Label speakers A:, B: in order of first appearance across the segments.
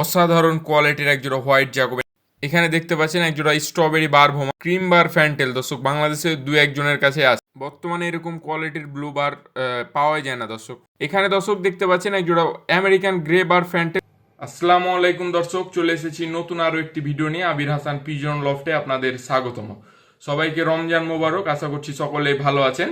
A: অসাধারণ কোয়ালিটির একজোড়া হোয়াইট জ্যাকোবিন। এখানে দেখতে পাচ্ছেন একজোড়া স্ট্রবেরি বার ভোমা, ক্রিম বার ফ্যান্টেল। দর্শক বাংলাদেশে দু একজনের কাছে আছে, বর্তমানে এরকম কোয়ালিটির ব্লু বার পাওয়া যায় না দর্শক। এখানে দর্শক দেখতে পাচ্ছেন একজোড়া আমেরিকান গ্রে বার ফ্যান্টেল। আসসালামু আলাইকুম দর্শক, চলে এসেছি নতুন আরো একটি ভিডিও নিয়ে। আবির হাসান পিজন লফটে আপনাদের স্বাগতম। সবাইকে রমজান মোবারক, আশা করছি সকলেই ভালো আছেন।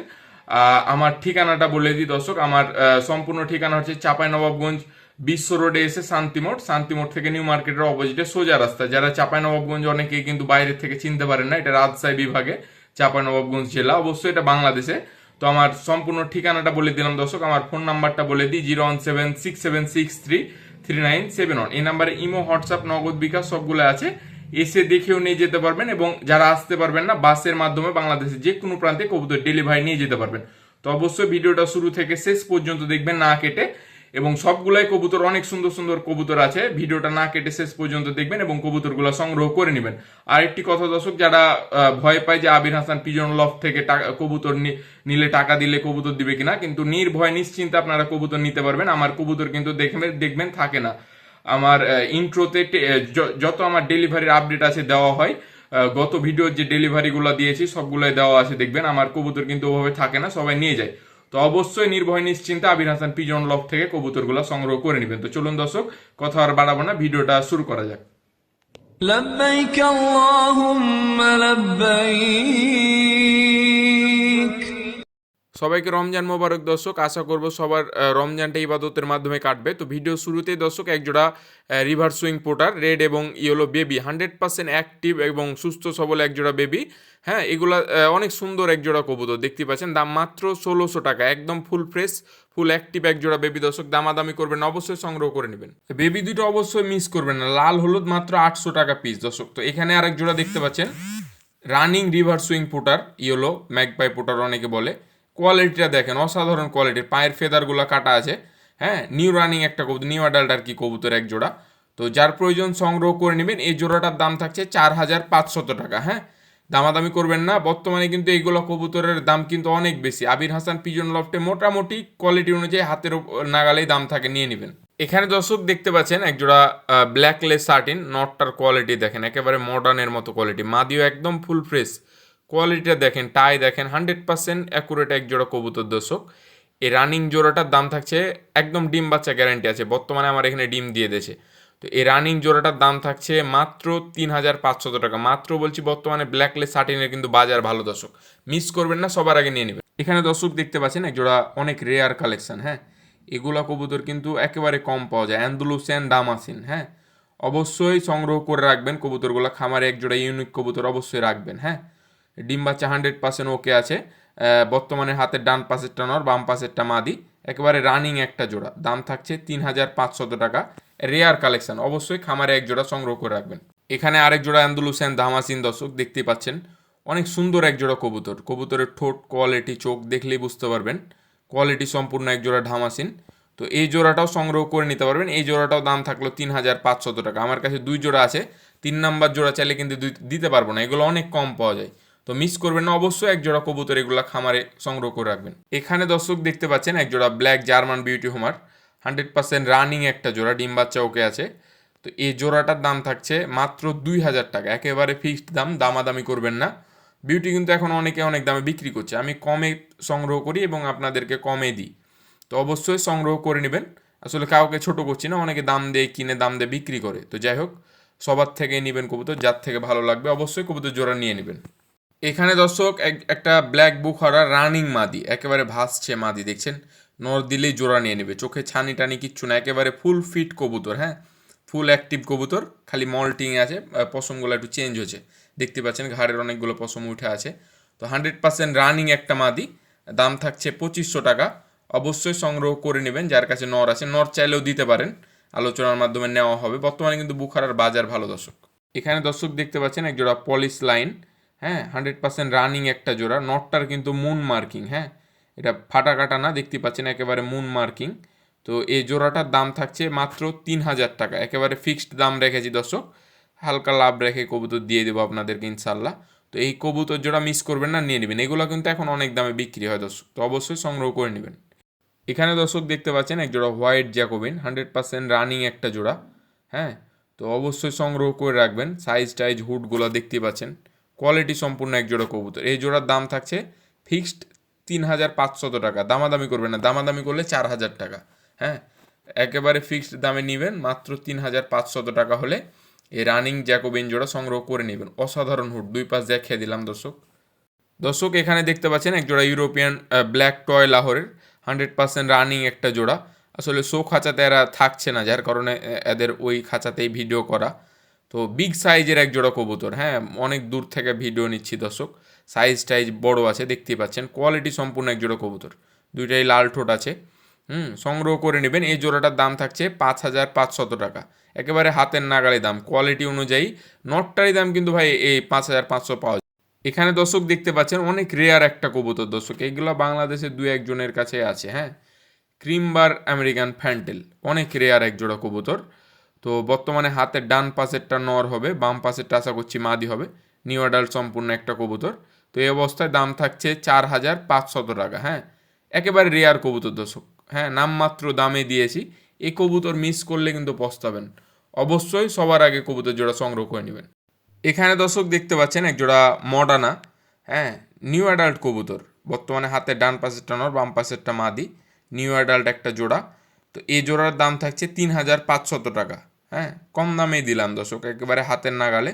A: আমার ঠিকানাটা বলে দিই দর্শক, আমার সম্পূর্ণ ঠিকানা হচ্ছে চাঁপাইনবাবগঞ্জ বিশ্ব রোডে এসে শান্তিমোড় থেকে নিউ মার্কেটের অপোজিটে সোজা রাস্তা। যারা চাঁপাইনবাবগঞ্জ অনেকেই কিন্তু বাইরের থেকে চিনতে পারেন না, এটা রাজশাহী বিভাগে চাঁপাইনবাবগঞ্জ জেলা, অবশ্যই এটা বাংলাদেশে। তো আমার সম্পূর্ণ ঠিকানাটা বলে দিলাম দর্শক। আমার ফোন নাম্বারটা বলে দিই 01767633971। এই নাম্বারে ইমো, হোয়াটসঅ্যাপ, নগদ, বিকাশ সবগুলো আছে। এসে দেখেও নিয়ে যেতে পারবেন, এবং যারা আসতে পারবেন না, বাসের মাধ্যমে বাংলাদেশের যে কোনো প্রান্তে কবুতর ডেলিভারি নিয়ে যেতে পারবেন। তো অবশ্যই ভিডিওটা শুরু থেকে শেষ পর্যন্ত দেখবেন না কেটে, এবং সবগুলাই কবুতর, অনেক সুন্দর সুন্দর কবুতর আছে। ভিডিওটা না কেটে শেষ পর্যন্ত দেখবেন এবং কবুতরগুলো সংগ্রহ করে নেবেন। আর একটি কথা দর্শক, যারা ভয় পায় যে আবির হাসান পিজন লফট থেকে কবুতর নিলে টাকা দিলে কবুতর দিবে কিনা, কিন্তু নির্ভয় নিশ্চিন্তে আপনারা কবুতর নিতে পারবেন। আমার কবুতর কিন্তু দেখবেন থাকে না। আমার ইন্ট্রোতে যত আমার ডেলিভারির আপডেট আছে দেওয়া হয়, গত ভিডিওর যে ডেলিভারিগুলো দিয়েছি সবগুলোই দেওয়া আছে, দেখবেন আমার কবুতর কিন্তু ওভাবে থাকে না, সবাই নিয়ে যায়। তো অবশ্যই নির্ভয় নিশ্চিন্তে আবির হাসান পিজন লফট থেকে কবুতরগুলো সংগ্রহ করে নেবেন। তো চলুন দর্শক, কথা আর বাড়াবো না, ভিডিওটা শুরু করা যাক।
B: لبيك اللهم لبيك।
A: সবাইকে রমজান মোবারক দর্শক, আশা করব সবার রমজানটা ইবাদতের মাধ্যমে কাটবে। তো ভিডিও শুরুতেই দর্শক একজোড়া রিভার সুইং পোটার রেড এবং ইয়েলো বেবি, 100% অ্যাক্টিভ এবং সুস্থ সবল একজোড়া বেবি। হ্যাঁ, এগুলা অনেক সুন্দর একজোড়া কবুতর দেখতে পাচ্ছেন। দাম মাত্র 1600 টাকা, একদম ফুল ফ্রেশ ফুল অ্যাক্টিভ একজোড়া বেবি দর্শক। দামাদামি করবেন না, অবশ্যই সংগ্রহ করে নেবেন। বেবি দুটো অবশ্যই মিস করবেন না, লাল হলুদ মাত্র 800 টাকা পিস দর্শক। তো এখানে আরেক জোড়া দেখতে পাচ্ছেন running river swing potter, yellow magpie potter অনেকে বলে। কোয়ালিটিটা দেখেন, অসাধারণ কোয়ালিটির, পায়ের ফেদারগুলো কাটা আছে। হ্যাঁ, নিউ রানিং একটা কবুতর, নিউ অ্যাডাল্ট আর কি কবুতর এক জোড়া। তো যার প্রয়োজন সংগ্রহ করে নেবেন। এই জোড়াটার দাম থাকছে 4500 টাকা। হ্যাঁ, দামাদামি করবেন না। বর্তমানে কিন্তু এইগুলো কবুতরের দাম কিন্তু অনেক বেশি। আবির হাসান পিজন লফটে মোটামুটি কোয়ালিটি অনুযায়ী হাতের নাগালেই দাম থাকে, নিয়ে নেবেন। এখানে দর্শক দেখতে পাচ্ছেন একজোড়া ব্ল্যাক লেস সার্টিন, নটটার কোয়ালিটি দেখেন, একেবারে মডার্নের মতো কোয়ালিটি। মাদিও একদম ফুল ফ্রেশ, কোয়ালিটিটা দেখেন, টাই দেখেন, 100% অ্যাকুরেট এক জোড়া কবুতর দর্শক। এই রানিং জোড়াটার দাম থাকছে, একদম ডিম বাচ্চা গ্যারান্টি আছে, বর্তমানে আমার এখানে ডিম দিয়ে দিয়েছে। তো এই রানিং জোড়াটার দাম থাকছে মাত্র 3500 টাকা। মাত্র বলছি, বর্তমানে ব্ল্যাকলেস সার্টিনের কিন্তু বাজার ভালো দর্শক, মিস করবেন না, সবার আগে নিয়ে নেবেন। এখানে দর্শক দেখতে পাচ্ছেন একজোড়া অনেক রেয়ার কালেকশন। হ্যাঁ, এগুলা কবুতর কিন্তু একেবারে কম পাওয়া যায়, অ্যান্ডালুসিয়ান দামাসিন। হ্যাঁ, অবশ্যই সংগ্রহ করে রাখবেন কবুতরগুলো, খামারে একজোড়া ইউনিক কবুতর অবশ্যই রাখবেন। হ্যাঁ, ডিম বাচ্চা 100% ওকে আছে। বর্তমানে হাতের ডান পাশেরটা নর, বাম পাশেরটা মাদি, একেবারে রানিং একটা জোড়া। দাম থাকছে 3500 টাকা। রেয়ার কালেকশন, অবশ্যই খামারে এক জোড়া সংগ্রহ করে রাখবেন। এখানে আরেক জোড়া অ্যান্ডালুসিয়ান দামাসিন দর্শক দেখতেই পাচ্ছেন, অনেক সুন্দর এক জোড়া কবুতর। কবুতরের ঠোঁট কোয়ালিটি, চোখ দেখলেই বুঝতে পারবেন, কোয়ালিটি সম্পূর্ণ এক জোড়া ধামাসিন। তো এই জোড়াটাও সংগ্রহ করে নিতে পারবেন। এই জোড়াটাও দাম থাকলো 3500 টাকা। আমার কাছে দুই জোড়া আছে, 3 নাম্বার জোড়া চাইলে কিন্তু দিতে পারবো না, এগুলো অনেক কম পাওয়া যায়। তো মিস করবেন না, অবশ্যই এক জোড়া কবুতর এগুলো খামারে সংগ্রহ করে রাখবেন। এখানে দর্শক দেখতে পাচ্ছেন এক জোড়া black German beauty Homer, 100% running একটা জোড়া, ডিম বাচ্চা ওকে আছে। তো এই জোড়াটার দাম থাকছে মাত্র 2000 টাকা, একেবারে ফিক্সড দাম, দামাদামি করবেন না। বিউটি কিন্তু এখন অনেকে অনেক দামে বিক্রি করছে, আমি কমে সংগ্রহ করি এবং আপনাদেরকে কমে দিই। তো অবশ্যই সংগ্রহ করে নেবেন। আসলে কাউকে ছোট করছি না, অনেকে দাম দিয়ে কিনে দাম দিয়ে বিক্রি করে। তো যাই হোক, সবার থেকে নেবেন কবুতর, যার থেকে ভালো লাগবে অবশ্যই কবুতর জোড়া নিয়ে নেবেন। এখানে দর্শক একটা ব্ল্যাক বুখারা রানিং মাদি, একেবারে ভাসছে মাদি দেখছেন, নর দিলেই জোড়া নিয়ে নেবে, চোখে ছানি টানি কিচ্ছু না, একেবারে ফুল ফিট কবুতর। হ্যাঁ, ফুল অ্যাক্টিভ কবুতর, খালি মল্টিং আছে, পশমগুলো একটু চেঞ্জ হয়েছে, দেখতে পাচ্ছেন ঘাড়ের অনেকগুলো পশম উঠে আছে। তো 100% রানিং একটা মাদি, দাম থাকছে 2500 টাকা। অবশ্যই সংগ্রহ করে নেবেন, যার কাছে নর আছে, নর চাইলেও দিতে পারেন, আলোচনার মাধ্যমে নেওয়া হবে। বর্তমানে কিন্তু বুখারার বাজার ভালো দর্শক। এখানে দর্শক দেখতে পাচ্ছেন এক জোড়া পলিশ লাইন। হ্যাঁ, 100% রানিং একটা জোড়া, নটটার কিন্তু মুন মার্কিং। হ্যাঁ, এটা ফাটা কাটা না, দেখতে পাচ্ছেন একেবারে মুন মার্কিং। তো এই জোড়াটার দাম থাকছে মাত্র 3000 টাকা, একেবারে ফিক্সড দাম রেখেছি দর্শক, হালকা লাভ রেখে কবুতর দিয়ে দেবো আপনাদেরকে ইনশাল্লাহ। তো এই কবুতর জোড়া মিস করবেন না, নিয়ে নেবেন। এগুলো কিন্তু এখন অনেক দামে বিক্রি হয় দর্শক, তো অবশ্যই সংগ্রহ করে নেবেন। এখানে দর্শক দেখতে পাচ্ছেন এক জোড়া হোয়াইট জ্যাকোবিন, 100% রানিং একটা জোড়া, হ্যাঁ, তো অবশ্যই সংগ্রহ করে রাখবেন। সাইজ টাইজ হুডগুলো দেখতে পাচ্ছেন, কোয়ালিটি সম্পূর্ণ এক জোড়া কবুতর। এই জোড়ার দাম থাকছে ফিক্সড 3,500 টাকা, দামাদামি করবেন না, দামাদামি করলে 4,000 টাকা। হ্যাঁ, একেবারে ফিক্সড দামে নেবেন, মাত্র 3,500 টাকা হলে এই রানিং জ্যাকোবিন জোড়া সংগ্রহ করে নেবেন। অসাধারণ হুড, দুই পাশ দেখিয়ে দিলাম দর্শক। দর্শক এখানে দেখতে পাচ্ছেন এক জোড়া ইউরোপিয়ান ব্ল্যাক টয় লাহোরের 100% রানিং একটা জোড়া। আসলে শো খাঁচাতে এরা থাকছে না, যার কারণে এদের ওই খাঁচাতেই ভিডিও করা। তো বিগ সাইজের এক জোড়া কবুতর, হ্যাঁ, অনেক দূর থেকে ভিডিও নিচ্ছি দর্শক। সাইজ টাইজ বড় আছে, দেখতেই পাচ্ছেন, কোয়ালিটি সম্পূর্ণ এক জোড়া কবুতর, দুইটাই লাল ঠোঁট আছে। সংগ্রহ করে নেবেন। এই জোড়াটার দাম থাকছে 5,500 টাকা, একেবারে হাতের নাগালে দাম। কোয়ালিটি অনুযায়ী নটটারই দাম কিন্তু ভাই এই 5,500 পাওয়া যায়। এখানে দর্শক দেখতে পাচ্ছেন অনেক রেয়ার একটা কবুতর দর্শক, এগুলো বাংলাদেশের দু একজনের কাছে আছে। হ্যাঁ, ক্রিমবার আমেরিকান ফ্যান্টেল, অনেক রেয়ার এক জোড়া কবুতর। তো বর্তমানে হাতের ডান পাশেরটা নর হবে, বাম পাশেরটা আশা করছি মাদি হবে। নিউ অ্যাডাল্ট সম্পূর্ণ একটা কবুতর। তো এই অবস্থায় দাম থাকছে 4,500 টাকা। হ্যাঁ, একেবারে রেয়ার কবুতর দর্শক। হ্যাঁ, নামমাত্র দামে দিয়েছি। এই কবুতর মিস করলে কিন্তু পস্তাবেন। অবশ্যই সবার আগে কবুতর জোড়া সংগ্রহ করে নেবেন। এখানে দর্শক দেখতে পাচ্ছেন এক জোড়া মডানা, হ্যাঁ, নিউ অ্যাডাল্ট কবুতর। বর্তমানে হাতের ডান পাশেরটা নর, বাম পাশেরটা মাদি, নিউ অ্যাডাল্ট একটা জোড়া। তো এই জোড়ার দাম থাকছে 3,500 টাকা। হ্যাঁ, কম দামেই দিলাম দর্শক, একেবারে হাতের নাগালে।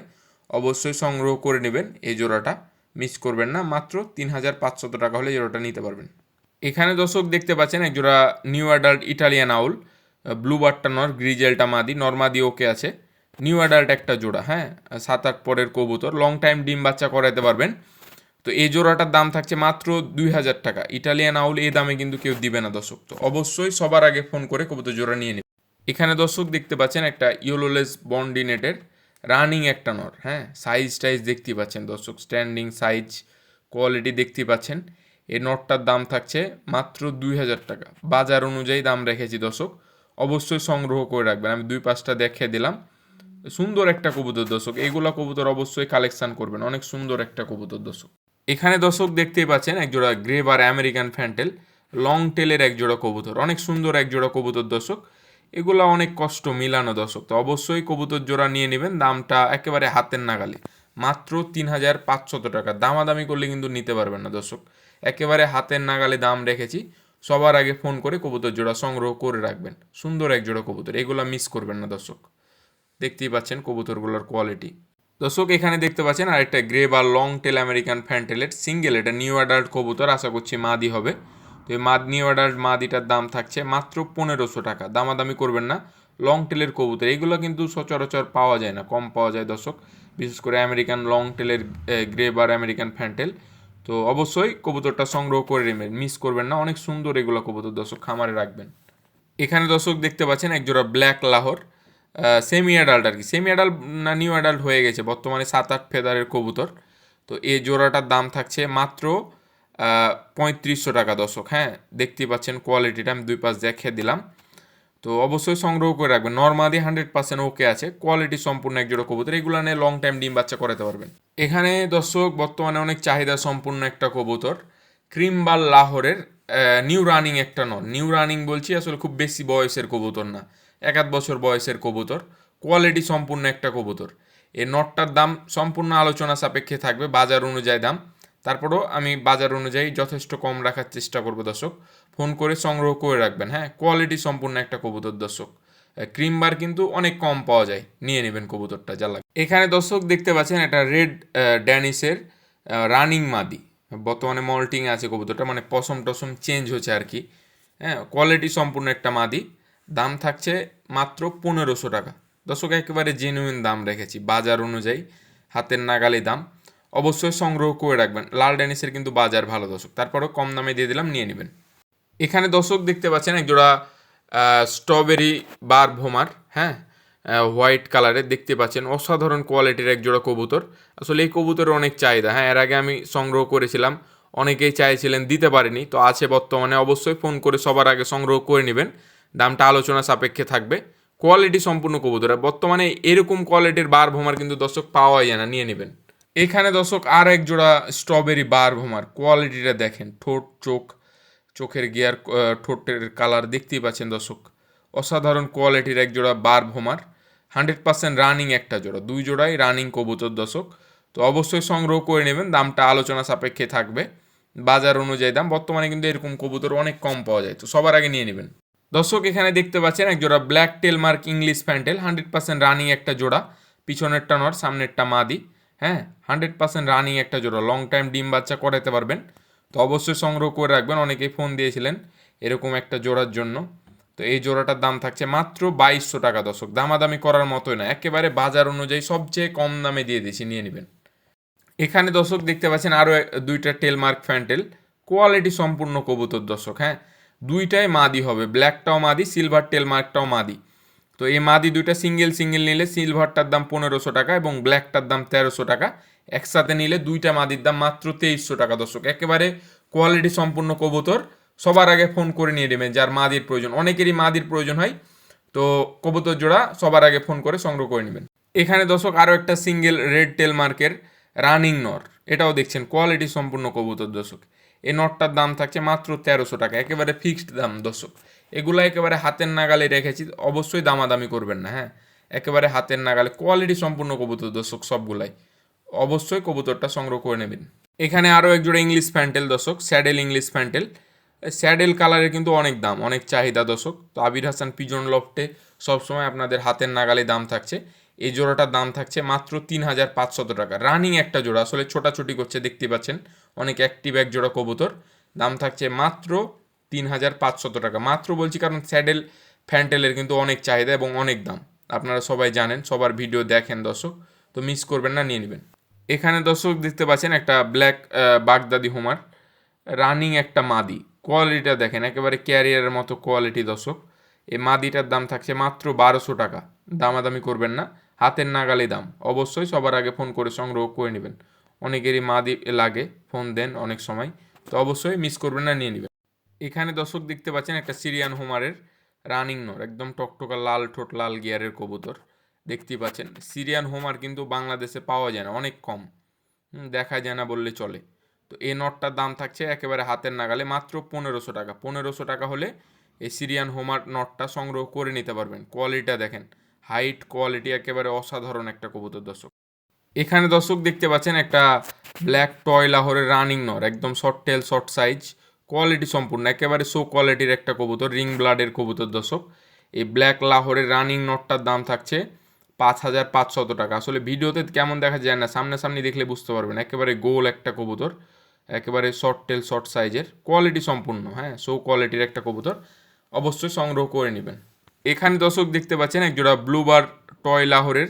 A: অবশ্যই সংগ্রহ করে নেবেন, এই জোড়াটা মিস করবেন না। মাত্র 3,500 টাকা হলে জোড়াটা নিতে পারবেন। এখানে দর্শক দেখতে পাচ্ছেন এক জোড়া নিউ অ্যাডাল্ট ইটালিয়ান আউল, ব্লু বারটা নর, গ্রিজেলটা মাদি, নর্মাদি ওকে আছে। নিউ অ্যাডাল্ট একটা জোড়া, হ্যাঁ, 7-8 পরের কবুতর, লং টাইম ডিম বাচ্চা করাতে পারবেন। তো এই জোড়াটার দাম থাকছে মাত্র 2,000 টাকা। ইটালিয়ান আউল এই দামে কিন্তু কেউ দিবে না দর্শক। তো অবশ্যই সবার আগে ফোন করে কবুতর জোড়া নিয়ে নেবে। এখানে দর্শক দেখতে পাচ্ছেন একটা ইয়েলোলেস বন্ডিনেটের রানিং একটা নর। হ্যাঁ, সাইজ টাইজ দেখতে পাচ্ছেন দর্শক, স্ট্যান্ডিং সাইজ, কোয়ালিটি দেখতে পাচ্ছেন। এই নটটার দাম থাকছে মাত্র 2,000 টাকা, বাজার অনুযায়ী দাম রেখেছি দর্শক। অবশ্যই সংগ্রহ করে রাখবেন, আমি দুই পাঁচটা দেখিয়ে দিলাম। সুন্দর একটা কবুতর দর্শক, এইগুলা কবুতর অবশ্যই কালেকশন করবেন, অনেক সুন্দর একটা কবুতর দর্শক। এখানে দর্শক দেখতেই পাচ্ছেন একজোড়া গ্রেবার আমেরিকান ফ্যান্টেল, লং টেলের একজোড়া কবুতর, অনেক সুন্দর একজোড়া কবুতর দর্শক। এগুলা অনেক কষ্ট মিলানো দর্শক। তো অবশ্যই কবুতর জোড়া নিয়ে নেবেন, দামটা একেবারে হাতের নাগালে, মাত্র 3,500 টাকা। দামাদামি করলে কিন্তু নিতে পারবেন না দর্শক, একেবারে হাতের নাগালে দাম রেখেছি। সবার আগে ফোন করে কবুতর জোড়া সংগ্রহ করে রাখবেন। সুন্দর এক জোড়া কবুতর, এগুলা মিস করবেন না দর্শক। দেখতেই পাচ্ছেন কবুতরগুলোর কোয়ালিটি। দর্শক এখানে দেখতে পাচ্ছেন আরেকটা গ্রে বা লং টেল আমেরিকান ফ্যান্টেলের সিঙ্গেল, এটা নিউ অ্যাডাল্ট কবুতর, আশা করছি মাদি হবে। তো এই নিউ অ্যাডাল্ট মাদিটার দাম থাকছে মাত্র 1,500 টাকা, দামাদামি করবেন না। লং টেলের কবুতর এগুলো কিন্তু সচরাচর পাওয়া যায় না, কম পাওয়া যায় দর্শক, বিশেষ করে আমেরিকান লং টেলের গ্রে বার আমেরিকান ফ্যান্টেল। তো অবশ্যই কবুতরটা সংগ্রহ করে নেবেন, মিস করবেন না। অনেক সুন্দর এগুলো কবুতর দর্শক, খামারে রাখবেন। এখানে দর্শক দেখতে পাচ্ছেন একজোড়া ব্ল্যাক লাহোর, সেমি অ্যাডাল্ট আর কি, সেমি অ্যাডাল্ট না নিউ অ্যাডাল্ট হয়ে গেছে, বর্তমানে 7-8 ফেদারের কবুতর। তো এই জোড়াটার দাম থাকছে মাত্র 3,500 টাকা দর্শক। হ্যাঁ, দেখতেই পাচ্ছেন কোয়ালিটিটা, আমি দুই পাশ দেখে দিলাম। তো অবশ্যই সংগ্রহ করে রাখবেন। নর্মাদি 100% ওকে আছে, কোয়ালিটি সম্পূর্ণ এক জোড়া কবুতর, এগুলো নিয়ে লং টাইম ডিম বাচ্চা করাতে পারবেন। এখানে দর্শক বর্তমানে অনেক চাহিদা সম্পূর্ণ একটা কবুতর, ক্রিমবাল লাহোরের নিউ রানিং একটা নর। নিউ রানিং বলছি, আসলে খুব বেশি বয়সের কবুতর না, 1-8 বছর বয়সের কবুতর, কোয়ালিটি সম্পূর্ণ একটা কবুতর। এই নটটার দাম সম্পূর্ণ আলোচনা সাপেক্ষে থাকবে, বাজার অনুযায়ী দাম। তারপরেও আমি বাজার অনুযায়ী যথেষ্ট কম রাখার চেষ্টা করবো দর্শক, ফোন করে সংগ্রহ করে রাখবেন। হ্যাঁ, কোয়ালিটি সম্পূর্ণ একটা কবুতর দর্শক। ক্রিমবার কিন্তু অনেক কম পাওয়া যায়, নিয়ে নেবেন কবুতরটা যা লাগে। এখানে দর্শক দেখতে পাচ্ছেন এটা রেড ড্যানিসের রানিং মাদি, বর্তমানে মল্টিং আছে কবুতরটা, মানে পশম টসম চেঞ্জ হচ্ছে আর কি। হ্যাঁ, কোয়ালিটি সম্পূর্ণ একটা মাদি, দাম থাকছে মাত্র 1,500 টাকা দর্শক, একেবারে জেনুইন দাম রেখেছি, বাজার অনুযায়ী হাতের নাগালে দাম। অবশ্যই সংগ্রহ করে রাখবেন, লাল ড্যানিসের কিন্তু বাজার ভালো দর্শক, তারপরেও কম দামে দিয়ে দিলাম, নিয়ে নেবেন। এখানে দর্শক দেখতে পাচ্ছেন একজোড়া স্ট্রবেরি বার ভোমার, হ্যাঁ, হোয়াইট কালারের দেখতে পাচ্ছেন, অসাধারণ কোয়ালিটির একজোড়া কবুতর। আসলে এই কবুতরের অনেক চাহিদা। হ্যাঁ, এর আগে আমি সংগ্রহ করেছিলাম, অনেকেই চাইছিলেন, দিতে পারিনি, তো আছে বর্তমানে। অবশ্যই ফোন করে সবার আগে সংগ্রহ করে নেবেন, দামটা আলোচনা সাপেক্ষে থাকবে। কোয়ালিটি সম্পূর্ণ কবুতর, বর্তমানে এরকম কোয়ালিটির বার ভোমার কিন্তু দর্শক পাওয়া যায় না, নিয়ে নেবেন। এখানে দর্শক আর এক জোড়া স্ট্রবেরি বার ভোমার, কোয়ালিটিটা দেখেন, ঠোঁট, চোখের গিয়ার, ঠোঁটের কালার দেখতেই পাচ্ছেন দর্শক, অসাধারণ কোয়ালিটির এক জোড়া বার ভোমার, 100% রানিং একটা জোড়া, 2 জোড়াই রানিং কবুতর দর্শক। তো অবশ্যই সংগ্রহ করে নেবেন, দামটা আলোচনা সাপেক্ষে থাকবে, বাজার অনুযায়ী দাম। বর্তমানে কিন্তু এরকম কবুতর অনেক কম পাওয়া যায়, তো সবার আগে নিয়ে নেবেন দর্শক। এখানে দেখতে পাচ্ছেন এক জোড়া black tail mark English fantail, 100% running একটা জোড়া, পিছনেরটা নর সামনেরটা মাদি, হ্যাঁ 100% রানিং একটা জোড়া, লং টাইম ডিম বাচ্চা করাতে পারবেন। তো অবশ্যই সংগ্রহ করে রাখবেন, অনেকেই ফোন দিয়েছিলেন এরকম একটা জোড়ার জন্য। তো এই জোড়াটার দাম থাকছে মাত্র 2200 টাকা দর্শক, দামাদামি করার মতোই না, একেবারে বাজার অনুযায়ী সবচেয়ে কম দামে দিয়ে দিয়েছি, নিয়ে নেবেন। এখানে দর্শক দেখতে পাচ্ছেন আরও দুইটা টেলমার্ক ফ্যান্টেল, কোয়ালিটি সম্পূর্ণ কবুতর দর্শক, হ্যাঁ দুইটাই মাদি হবে, ব্ল্যাকটাও মাদি, সিলভার টেলমার্কটাও মাদি। তো এই মাদি দুইটা সিঙ্গেল সিঙ্গেল নিলে সিলভারটার দাম 1500 টাকা এবং ব্ল্যাকটার দাম 1300 টাকা, একসাথে নিলে দুইটা মাদির দাম মাত্র 2300 টাকা দর্শক, একেবারে কোয়ালিটি সম্পূর্ণ কবুতর। সবার আগে ফোন করে নিয়ে নেবেন যার মাদির প্রয়োজন, অনেকেরই মাদির প্রয়োজন হয়, তো কবুতর জোড়া সবার আগে ফোন করে সংগ্রহ করে নেবেন। এখানে দর্শক আরও একটা সিঙ্গেল রেড টেল মার্কের রানিং নর, এটাও দেখছেন কোয়ালিটি সম্পূর্ণ কবুতর দর্শক। এই নটটার দাম থাকছে মাত্র 1300 টাকা, একেবারে ফিক্সড দাম দর্শক। এগুলো একেবারে হাতের নাগালে রেখেছি, অবশ্যই দামাদামি করবেন না, হ্যাঁ একেবারে হাতের নাগালে, কোয়ালিটি সম্পূর্ণ কবুতর দর্শক সবগুলাই, অবশ্যই কবুতরটা সংগ্রহ করে নেবেন। এখানে আরও এক জোড়া ইংলিশ প্যান্টেল দর্শক, স্যাডেল ইংলিশ প্যান্টেল, স্যাডেল কালারের কিন্তু অনেক দাম, অনেক চাহিদা দর্শক। তো আবির হাসান পিজন লফটে সবসময় আপনাদের হাতের নাগালে দাম থাকছে। এই জোড়াটার দাম থাকছে মাত্র 3500 টাকা, রানিং একটা জোড়া, আসলে ছোটাছুটি করছে দেখতে পাচ্ছেন, অনেক অ্যাক্টিভ এক জোড়া কবুতর, দাম থাকছে মাত্র 3500 টাকা। মাত্র বলছি কারণ স্যাডেল ফ্যান্টেলের কিন্তু অনেক চাহিদা এবং অনেক দাম, আপনারা সবাই জানেন, সবার ভিডিও দেখেন দর্শক, তো মিস করবেন না, নিয়ে নেবেন। এখানে দর্শক দেখতে পাচ্ছেন একটা ব্ল্যাক বাগদাদি হোমার, রানিং একটা মাদি, কোয়ালিটিটা দেখেন একেবারে ক্যারিয়ারের মতো কোয়ালিটি দর্শক। এই মাদিটার দাম থাকছে মাত্র 1200 টাকা, দামাদামি করবেন না, হাতের নাগালে দাম, অবশ্যই সবার আগে ফোন করে সংগ্রহ করে নেবেন, অনেকেরই মাদি লাগে, ফোন দেন অনেক সময়, তো অবশ্যই মিস করবেন না, নিয়ে নেবেন। এখানে দর্শক দেখতে পাচ্ছেন একটা সিরিয়ান হোমারের রানিং নর, একদম টকটকা লাল ঠোঁট লাল গিয়ারের কবুতর, দেখতেই পাচ্ছেন। সিরিয়ান হোমার কিন্তু বাংলাদেশে পাওয়া যায় না, অনেক কম, দেখা যায় না বললে চলে। তো এই নটটার দাম থাকছে একেবারে হাতের নাগালে মাত্র 1500 টাকা, 1500 টাকা হলে এই সিরিয়ান হোমার নটটা সংগ্রহ করে নিতে পারবেন। কোয়ালিটিটা দেখেন, হাইট কোয়ালিটি একেবারে অসাধারণ একটা কবুতর দর্শক। এখানে দর্শক দেখতে পাচ্ছেন একটা ব্ল্যাক টয় লাহোরের রানিং নর, একদম short tail short size, quality সম্পূর্ণ একেবারে সো কোয়ালিটির একটা কবুতর, রিং ব্লাডের কবুতর দর্শক। এই ব্ল্যাক লাহোরের রানিং নটটার দাম থাকছে 5500 টাকা। আসলে ভিডিওতে কেমন দেখা যায় না, সামনাসামনি দেখলে বুঝতে পারবেন, একেবারে গোল একটা কবুতর, একেবারে শর্ট টেল শর্ট সাইজের, কোয়ালিটি সম্পূর্ণ, হ্যাঁ সো কোয়ালিটির একটা কবুতর, অবশ্যই সংগ্রহ করে নেবেন। এখানে দর্শক দেখতে পাচ্ছেন এক জোড়া ব্লুবার টয় লাহোরের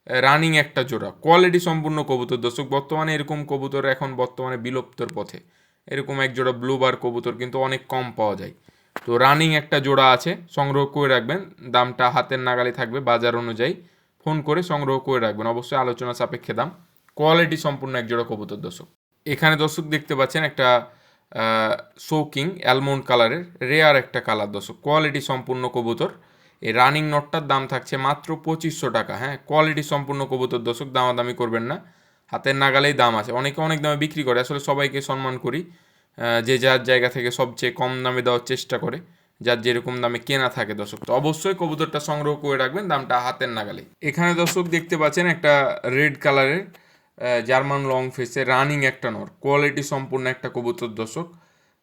A: রানিং একটা জোড়া, কোয়ালিটি সম্পূর্ণ কবুতর দর্শক। বর্তমানে এরকম কবুতর এখন বর্তমানে বিলুপ্তর পথে, এরকম এক জোড়া ব্লুবার কবুতর কিন্তু অনেক কম পাওয়া যায়। তো রানিং একটা জোড়া আছে, সংগ্রহ করে রাখবেন, দামটা হাতের নাগালে থাকবে, বাজার অনুযায়ী ফোন করে সংগ্রহ করে রাখবেন, অবশ্যই আলোচনা সাপেক্ষে দাম, কোয়ালিটি সম্পূর্ণ এক জোড়া কবুতর দর্শক। এখানে দর্শক দেখতে পাচ্ছেন একটা শোকিং অ্যালমন্ড কালারের রেয়ার একটা কালার দর্শক, কোয়ালিটি সম্পূর্ণ কবুতর। এই রানিং নটটার দাম থাকছে মাত্র 2500 টাকা, হ্যাঁ কোয়ালিটি সম্পূর্ণ কবুতর দর্শক, দামাদামি করবেন না, হাতের নাগালেই দাম আছে। অনেকে অনেক দামে বিক্রি করে, আসলে সবাইকে সম্মান করি, যে যার জায়গা থেকে সবচেয়ে কম দামে দেওয়ার চেষ্টা করে, যার যেরকম দামে কেনা থাকে দর্শক। তো অবশ্যই কবুতরটা সংগ্রহ করে রাখবেন, দামটা হাতের নাগালে। এখানে দর্শক দেখতে পাচ্ছেন একটা রেড কালারের জার্মান লং ফেসের রানিং একটা নর, কোয়ালিটি সম্পূর্ণ একটা কবুতর দর্শক।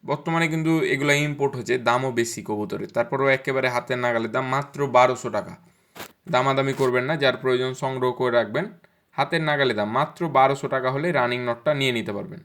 A: বর্তমানে কিন্তু এগুলো ইম্পোর্ট হচ্ছে, দামও বেশি কবুতরের, তারপরেও একেবারে হাতের নাগালে দাম মাত্র 1200 টাকা, দামাদামি করবেন না, যার প্রয়োজন সংগ্রহ করে রাখবেন, হাতের নাগালে দাম মাত্র 1200 টাকা হলে রানিং নটটা নিয়ে নিতে পারবেন।